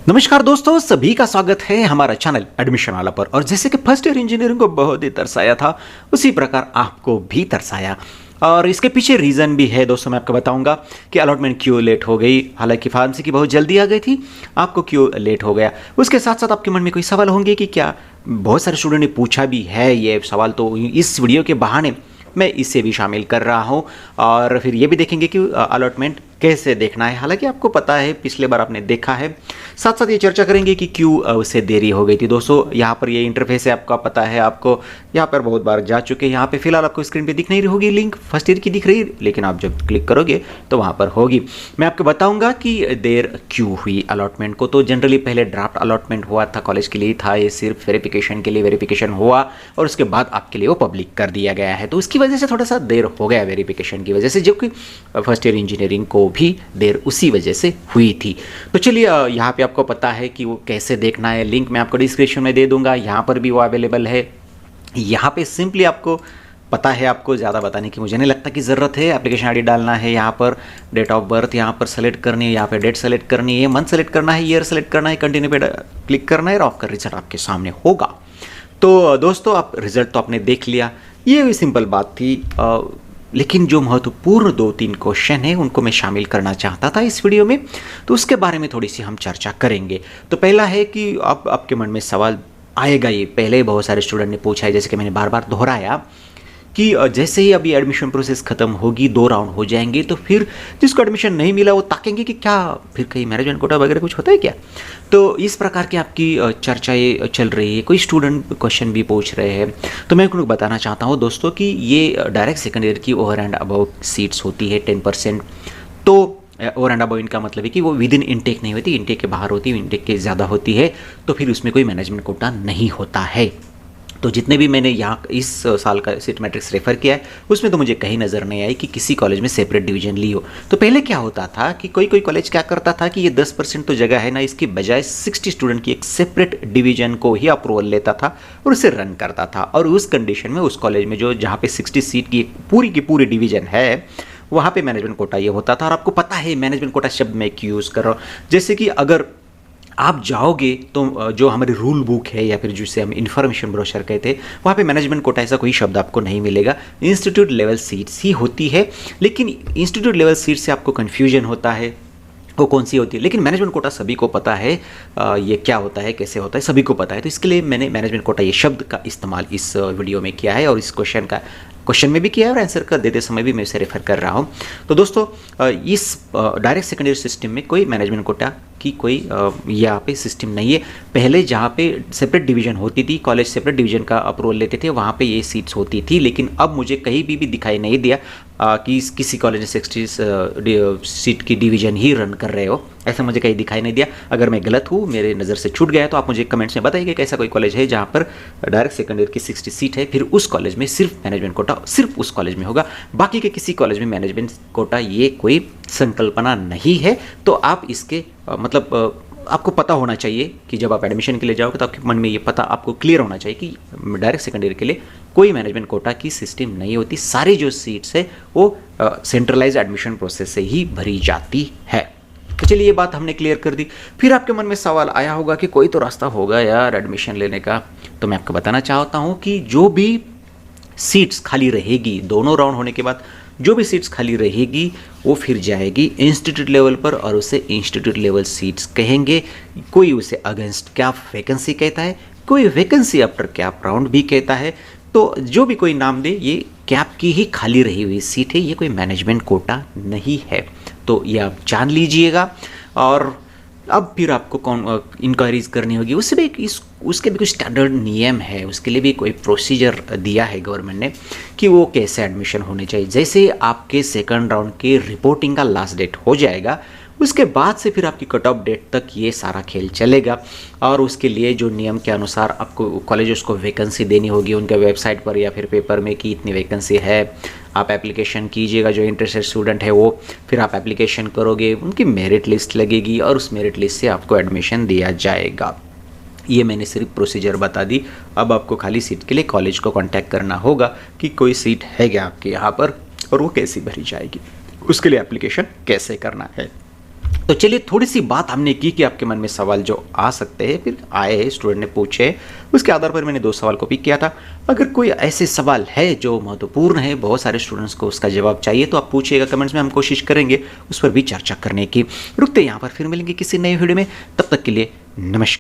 नमस्कार दोस्तों, सभी का स्वागत है हमारा चैनल एडमिशन वाला पर। और जैसे कि फर्स्ट ईयर इंजीनियरिंग को बहुत ही तरसाया था, उसी प्रकार आपको भी तरसाया। और इसके पीछे रीज़न भी है दोस्तों, मैं आपको बताऊंगा कि अलॉटमेंट क्यों लेट हो गई। हालांकि फार्मेसी की बहुत जल्दी आ गई थी, आपको क्यों लेट हो गया। उसके साथ साथ आपके मन में कोई सवाल होंगे कि क्या, बहुत सारे स्टूडेंट ने पूछा भी है ये सवाल, तो इस वीडियो के बहाने मैं इसे भी शामिल कर रहा हूँ। और फिर ये भी देखेंगे कि अलॉटमेंट कैसे देखना है। हालांकि आपको पता है, पिछले बार आपने देखा है। साथ साथ ये चर्चा करेंगे कि क्यों उससे देरी हो गई थी। दोस्तों यहाँ पर ये इंटरफेस है, आपका पता है, आपको यहाँ पर बहुत बार जा चुके हैं। यहाँ पे फिलहाल आपको स्क्रीन पे दिख नहीं रही होगी लिंक, फर्स्ट ईयर की दिख रही है, लेकिन आप जब क्लिक करोगे तो वहाँ पर होगी। मैं आपको बताऊँगा कि देर क्यों हुई अलॉटमेंट को। तो जनरली पहले ड्राफ्ट अलॉटमेंट हुआ था, कॉलेज के लिए था, ये सिर्फ वेरिफिकेशन के लिए वेरिफिकेशन हुआ और उसके बाद आपके लिए वो पब्लिक कर दिया गया है। तो उसकी वजह से थोड़ा सा देर हो गया वेरिफिकेशन की वजह से, जो कि फर्स्ट ईयर इंजीनियरिंग को भी देर उसी वजह से हुई थी। तो चलिए, यहाँ पे आपको पता है कि वो कैसे देखना है। लिंक मैं आपको डिस्क्रिप्शन में दे दूंगा, यहाँ पर भी वो अवेलेबल है। यहाँ पे सिंपली आपको पता है, आपको ज़्यादा बताने की मुझे नहीं लगता कि ज़रूरत है। एप्लीकेशन आईडी डालना है, यहाँ पर डेट ऑफ बर्थ यहाँ पर सेलेक्ट करनी है, यहाँ पे डेट सेलेक्ट करनी है, मंथ सेलेक्ट करना है, ईयर सेलेक्ट करना है, कंटिन्यू पे क्लिक करना है और आपका रिजल्ट आपके सामने होगा। तो दोस्तों, आप रिजल्ट तो आपने देख लिया, ये भी सिंपल बात थी। लेकिन जो महत्वपूर्ण 2-3 क्वेश्चन हैं उनको मैं शामिल करना चाहता था इस वीडियो में, तो उसके बारे में थोड़ी सी हम चर्चा करेंगे। तो पहला है कि अब आपके मन में सवाल आएगा, ये पहले बहुत सारे स्टूडेंट ने पूछा है, जैसे कि मैंने बार बार दोहराया कि जैसे ही अभी एडमिशन प्रोसेस खत्म होगी, 2 राउंड हो जाएंगे, तो फिर जिसको एडमिशन नहीं मिला वो ताकेंगे कि क्या फिर कहीं मैनेजमेंट कोटा वगैरह कुछ होता है क्या। तो इस प्रकार की आपकी चर्चाएं चल रही है, कोई स्टूडेंट क्वेश्चन भी पूछ रहे हैं। तो मैं आपको बताना चाहता हूँ दोस्तों कि ये डायरेक्ट सेकेंड ईयर की ओवर एंड अबव सीट्स होती है 10%। तो ओवर एंड अबव इनका मतलब है कि वो विद इन इनटेक नहीं होती, इनटेक के बाहर होती है, इनटेक के ज़्यादा होती है, तो फिर उसमें कोई मैनेजमेंट कोटा नहीं होता है। तो जितने भी मैंने यहाँ इस साल का सीट मैट्रिक्स रेफर किया है, उसमें तो मुझे कहीं नज़र नहीं आई कि किसी कॉलेज में सेपरेट डिवीजन ली हो। तो पहले क्या होता था कि कोई कोई कॉलेज क्या करता था कि ये 10% तो जगह है ना, इसकी बजाय 60 स्टूडेंट की एक सेपरेट डिवीजन को ही अप्रूवल लेता था और उसे रन करता था। और उस कंडीशन में उस कॉलेज में जो जहाँ पे 60 सीट की पूरी डिवीजन है, वहाँ पे मैनेजमेंट कोटा ये होता था। और आपको पता है मैनेजमेंट कोटा शब्द मैं क्यों यूज़ कर रहा हूँ, जैसे कि अगर आप जाओगे तो जो हमारी रूल बुक है या फिर जिसे हम इन्फॉर्मेशन ब्रोशर कहते हैं, वहाँ पे मैनेजमेंट कोटा ऐसा कोई शब्द आपको नहीं मिलेगा। इंस्टीट्यूट लेवल सीट्स ही होती है। लेकिन इंस्टीट्यूट लेवल सीट से आपको कन्फ्यूजन होता है वो कौन सी होती है, लेकिन मैनेजमेंट कोटा सभी को पता है ये क्या होता है, कैसे होता है, सभी को पता है। तो इसके लिए मैंने मैनेजमेंट कोटा ये शब्द का इस्तेमाल इस वीडियो में किया है और इस क्वेश्चन में भी किया है और आंसर का देते समय भी मैं इसे रेफर कर रहा हूँ। तो दोस्तों, इस डायरेक्ट सेकेंडरी सिस्टम में कोई मैनेजमेंट कोटा की कोई यहाँ पे सिस्टम नहीं है। पहले जहाँ पे सेपरेट डिवीजन होती थी, कॉलेज सेपरेट डिवीजन का अप्रूवल लेते थे, वहाँ पे ये सीट्स होती थी। लेकिन अब मुझे कहीं भी दिखाई नहीं दिया कि किसी कॉलेज ने 60 सीट की डिवीजन ही रन कर रहे हो, ऐसा मुझे कहीं दिखाई नहीं दिया। अगर मैं गलत हूँ, मेरे नज़र से छूट गया, तो आप मुझे कमेंट्स में बताइए कि ऐसा कोई कॉलेज है जहाँ पर डायरेक्ट सेकेंड ईयर की 60 सीट है, फिर उस कॉलेज में सिर्फ मैनेजमेंट कोटा सिर्फ उस कॉलेज में होगा, बाकी के किसी कॉलेज में मैनेजमेंट कोटा ये कोई संकल्पना नहीं है। तो आप इसके मतलब आपको पता होना चाहिए कि जब आप एडमिशन के लिए जाओगे तो आपके मन में ये पता आपको क्लियर होना चाहिए कि डायरेक्ट सेकेंड ईयर के लिए कोई मैनेजमेंट कोटा की सिस्टम नहीं होती। सारी जो सीट्स है वो सेंट्रलाइज एडमिशन प्रोसेस से ही भरी जाती है। तो चलिए, ये बात हमने क्लियर कर दी। फिर आपके मन में सवाल आया होगा कि कोई तो रास्ता होगा यार एडमिशन लेने का। तो मैं आपको बताना चाहता हूँ कि जो भी सीट्स खाली रहेगी दोनों राउंड होने के बाद, जो भी सीट्स खाली रहेगी वो फिर जाएगी इंस्टीट्यूट लेवल पर और उसे इंस्टीट्यूट लेवल सीट्स कहेंगे। कोई उसे अगेंस्ट कैप वैकेंसी कहता है, कोई वैकेंसी आफ्टर कैप राउंड भी कहता है। तो जो भी कोई नाम दे, ये कैप की ही खाली रही हुई सीट है, ये कोई मैनेजमेंट कोटा नहीं है। तो ये आप जान लीजिएगा। और अब फिर आपको कौन इंक्वायरीज करनी होगी, उसके भी कुछ स्टैंडर्ड नियम है, उसके लिए भी कोई प्रोसीजर दिया है गवर्नमेंट ने कि वो कैसे एडमिशन होने चाहिए। जैसे आपके सेकंड राउंड के रिपोर्टिंग का लास्ट डेट हो जाएगा, उसके बाद से फिर आपकी कट ऑफ डेट तक ये सारा खेल चलेगा। और उसके लिए जो नियम के अनुसार आपको कॉलेजेस को वैकेंसी देनी होगी उनके वेबसाइट पर या फिर पेपर में कि इतनी वैकेंसी है, आप एप्लीकेशन कीजिएगा। जो इंटरेस्टेड स्टूडेंट है वो फिर आप एप्लीकेशन करोगे, उनकी मेरिट लिस्ट लगेगी और उस मेरिट लिस्ट से आपको एडमिशन दिया जाएगा। ये मैंने सिर्फ प्रोसीजर बता दी। अब आपको खाली सीट के लिए कॉलेज को कांटेक्ट करना होगा कि कोई सीट है क्या आपके यहाँ पर और वो कैसी भरी जाएगी, उसके लिए एप्लीकेशन कैसे करना है। तो चलिए थोड़ी सी बात हमने की कि आपके मन में सवाल जो आ सकते हैं, फिर आए, स्टूडेंट ने पूछे, उसके आधार पर मैंने 2 सवाल को पिक किया था। अगर कोई ऐसे सवाल है जो महत्वपूर्ण है, बहुत सारे स्टूडेंट्स को उसका जवाब चाहिए, तो आप पूछिएगा कमेंट्स में, हम कोशिश करेंगे उस पर भी चर्चा करने की। रुकते यहाँ पर, फिर मिलेंगे किसी नए वीडियो में, तब तक के लिए नमस्कार।